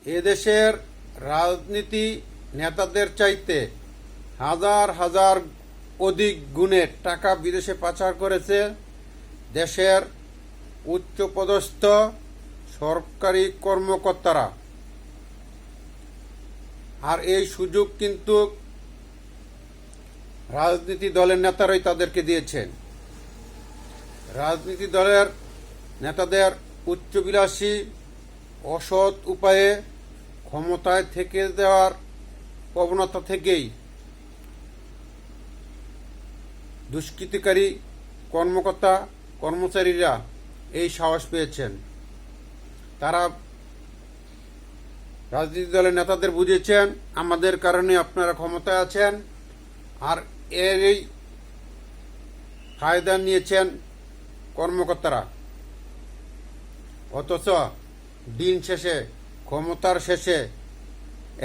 এদেশের রাজনীতি নেতাদের চাইতে হাজার হাজার অধিক গুণে টাকা বিদেশে পাচার করেছে দেশের উচ্চপদস্থ সরকারি কর্মকর্তারা। আর এই সুযোগ কিন্তু রাজনীতি দলের নেতারাই তাদেরকে দিয়েছেন। রাজনীতি দলের নেতাদের উচ্চবিলাসী অসৎ উপায়ে ক্ষমতায় থেকে দেওয়ার প্রবণতা থেকেই দুষ্কৃতিকারী কর্মকর্তা কর্মচারীরা এই সাহস পেয়েছেন। তারা রাজনীতি দলের নেতাদের বুঝিয়েছেন, আমাদের কারণে আপনারা ক্ষমতায় আছেন, আর এর এই ফায়দা নিয়েছেন কর্মকর্তারা। অথচ দিন শেষে, ক্ষমতার শেষে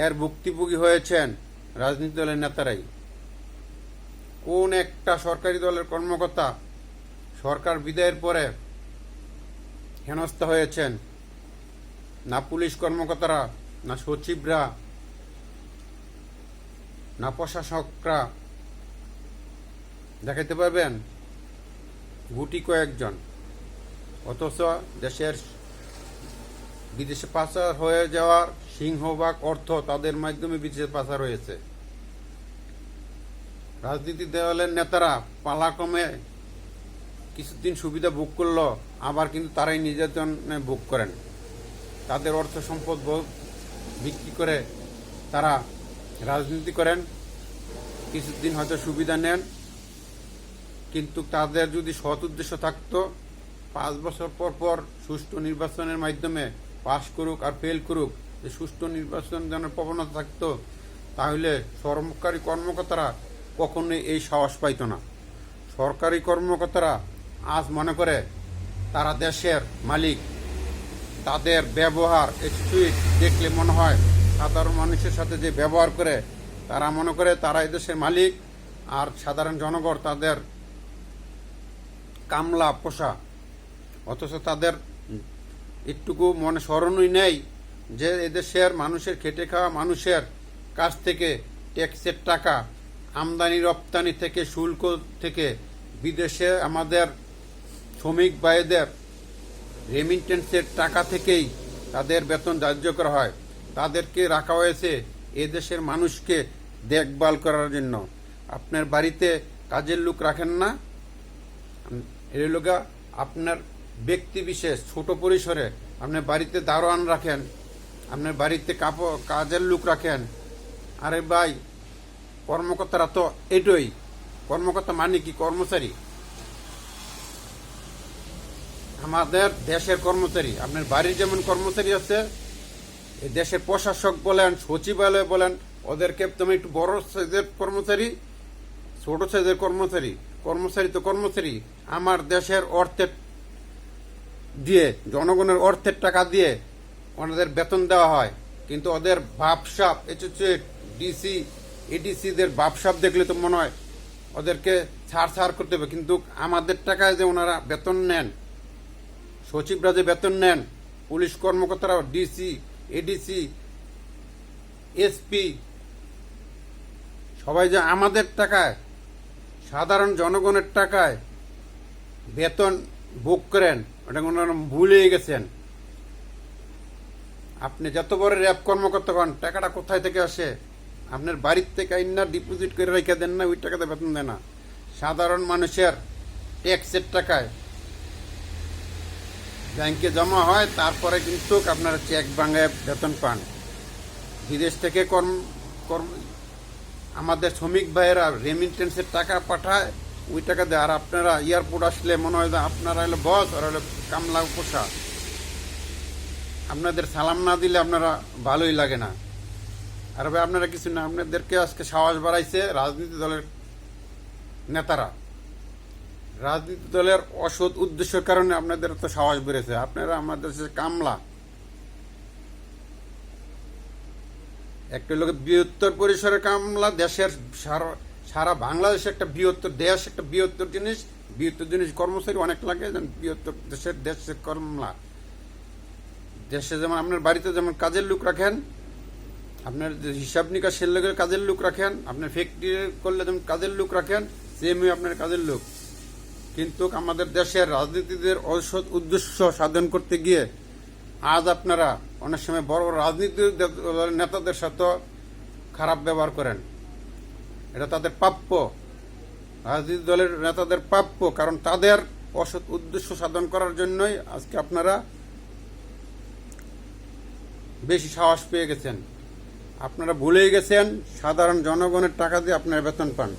এর ভুক্তভোগী হয়েছেন রাজনীতি দলের নেতারাই। কোন একটা সরকারি দলের কর্মকর্তা সরকার বিদায়ের পরে হেনস্থা হয়েছেন? না পুলিশ কর্মকর্তারা, না সচিবরা, না প্রশাসকরা। দেখাইতে পারবেন গুটি কয়েকজন। অথচ দেশের বিদেশে পাচার হয়ে যাওয়ার সিংহভাগ অর্থ তাদের মাধ্যমে বিদেশে পাচার হয়েছে। রাজনীতি দলের নেতারা পালাক্রমে কিছুদিন সুবিধা ভোগ করলো, আবার কিন্তু তারাই নির্যাতনে ভোগ করেন। তাদের অর্থ সম্পদ বিক্রি করে তারা রাজনীতি করেন, কিছুদিন হয়তো সুবিধা নেন, কিন্তু তাদের যদি সৎ উদ্দেশ্য থাকতো 5 বছর পর পর সুষ্ঠু নির্বাচনের মাধ্যমে পাশ করুক আর ফেল করুক, যে সুষ্ঠু নির্বাচন যেন প্রবণতা থাকতো, তাহলে সরকারি কর্মকর্তারা কখনোই এই সাহস পাইত না। সরকারি কর্মকর্তারা আজ মনে করে তারা দেশের মালিক। তাদের ব্যবহার স্ট্রিট দেখলে মনে হয় সাধারণ মানুষের সাথে যে ব্যবহার করে, তারা মনে করে তারা এদেশের মালিক, আর সাধারণ জনগণ তাদের কামলা পোষা। অথচ তাদের একটুকু মনে স্মরণই নেই যে এদেশের মানুষের, খেটে খাওয়া মানুষের কাছ থেকে ট্যাক্সের টাকা, আমদানি রপ্তানি থেকে, শুল্ক থেকে, বিদেশে আমাদের শ্রমিক ভাইদের রেমিটেন্সের টাকা থেকেই তাদের বেতন ধার্য করা হয়। তাদেরকে রাখা হয়েছে এদেশের মানুষকে দেখভাল করার জন্য। আপনার বাড়িতে কাজের লোক রাখেন না, এই লোক আপনার ব্যক্তি বিশেষ ছোট পরিসরে আপনার বাড়িতে দারোয়ান রাখেন, আপনার বাড়িতে কাজের লোক রাখেন। আরে ভাই, কর্মকর্তারা তো এটাই। কর্মকর্তা মানে কি? কর্মচারী। আমাদের দেশের কর্মচারী। আপনার বাড়ির যেমন কর্মচারী আছে, এই দেশের প্রশাসক বলেন, সচিবালয় বলেন, ওদেরকে তুমি একটু বড় সাইজের কর্মচারী, ছোট সাইজের কর্মচারী। কর্মচারী তো কর্মচারী। আমার দেশের অর্থের দিয়ে, জনগণের অর্থের টাকা দিয়ে ওনাদের বেতন দেওয়া হয়, কিন্তু ওদের ভাবসাব, ডিসি এডিসিদের ভাবসাব দেখলে তো মনে হয় ওদেরকে ছাড় করতে হবে। কিন্তু আমাদের টাকায় যে ওনারা বেতন নেন, সচিবরা যে বেতন নেন, পুলিশ কর্মকর্তারা, ডিসি এডিসি এসপি, সবাই যে আমাদের টাকায়, সাধারণ জনগণের টাকায় বেতন ভোগ করেন, ওটা ওনারা ভুলে গেছেন। আপনি যত বড় র্যাব কর্মকর্তা হন, টাকাটা কোথায় থেকে আসে? আপনার বাড়ির থেকে আইনা ডিপোজিট করে রেখে দেন না, ওই টাকাতে বেতন দেন না। সাধারণ মানুষের ট্যাক্সের টাকায় ব্যাংকে জমা হয়, তারপরে কিন্তু আপনারা চেক ভাঙায় বেতন পান। বিদেশ থেকে আমাদের শ্রমিক ভাইয়েরা রেমিটেন্সের টাকা পাঠায়, ওই টাকা দেয়। আর আপনারা এয়ারপোর্ট আসলে মনে হয় যে আপনারা হলো বস, আর হলো কামলা পোষা। আপনাদের সালাম না দিলে আপনারা ভালোই লাগে না। আর ভাই, আপনারা কিছু না, আপনাদেরকে আজকে সাহস বাড়াইছে রাজনীতি দলের নেতারা। রাজনীতি দলের অসৎ উদ্দেশ্যের কারণে আপনাদের তো সাহস বেড়েছে। আপনারা আমাদের দেশের কামলা। একটা লোক বৃহত্তর পরিসরের কামলা, দেশের সারা বাংলাদেশ একটা বৃহত্তর দেশ, একটা বৃহত্তর জিনিস কর্মচারী অনেক লাগে, বৃহত্তর দেশের কামলা। দেশে যেমন আপনার বাড়িতে যেমন কাজের লোক রাখেন, আপনার যে হিসাব নিকাশের লোকের কাজের লোক রাখেন, আপনার ফ্যাক্টরি করলে যেমন কাজের লোক রাখেন, সেমই আপনার কাজের লোক। কিন্তু আমাদের দেশের রাজনীতিদের অসৎ উদ্দেশ্য সাধন করতে গিয়ে আজ আপনারা অনেক সময় বড় বড় রাজনীতি নেতাদের সাথে খারাপ ব্যবহার করেন। এটা তাদের প্রাপ্য, রাজনীতি দলের নেতাদের প্রাপ্য, কারণ তাদের অসৎ উদ্দেশ্য সাধন করার জন্যই আজকে আপনারা বেশি সাহস পেয়ে গেছেন। আপনারা ভুলেই গেছেন সাধারণ জনগণের টাকা দিয়ে আপনারা বেতন পান।